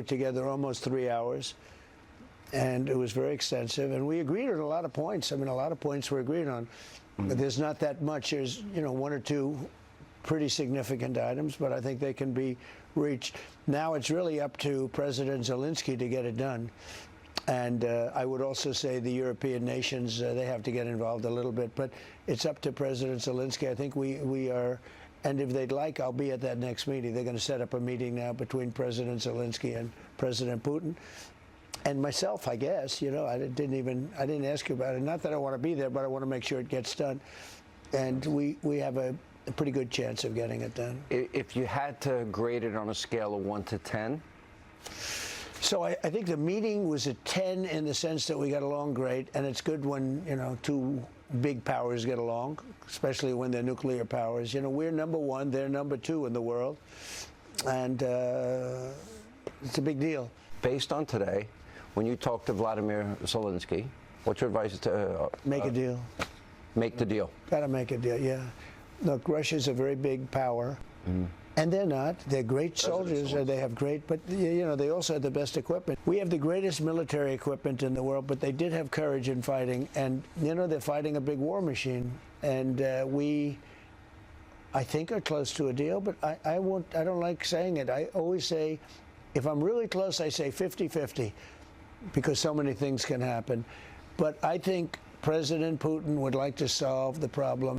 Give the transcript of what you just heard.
it together almost 3 hours, and it was very extensive. And we agreed on a lot of points. I mean, a lot of points we're agreed on. But there's not that much. There's, one or two pretty significant items, but I think they can be reached. Now it's really up to President Zelensky to get it done. And I would also say the European nations, they have to get involved a little bit. But it's up to President Zelensky. I think we are, and if they'd like, I'll be at that next meeting. They're going to set up a meeting now between President Zelensky and President Putin. And myself, I guess, I didn't ask you about it. Not that I want to be there, but I want to make sure it gets done. And we have a pretty good chance of getting it done. If you had to grade it on a scale of 1 to 10? So I think the meeting was a 10 in the sense that we got along great, and it's good when, two big powers get along, especially when they're nuclear powers. We're number one, they're number two in the world, and it's a big deal. Based on today, when you talk to Vladimir Zelensky, what's your advice to... make a deal. Make the deal. Got to make a deal, yeah. Look, Russia's a very big power. And they're not. They're great soldiers, and they have great, but they also have the best equipment. We have the greatest military equipment in the world, but they did have courage in fighting, and they're fighting a big war machine. And we, I think, are close to a deal, but I don't like saying it. I always say, if I'm really close, I say 50-50, because so many things can happen. But I think President Putin would like to solve the problem.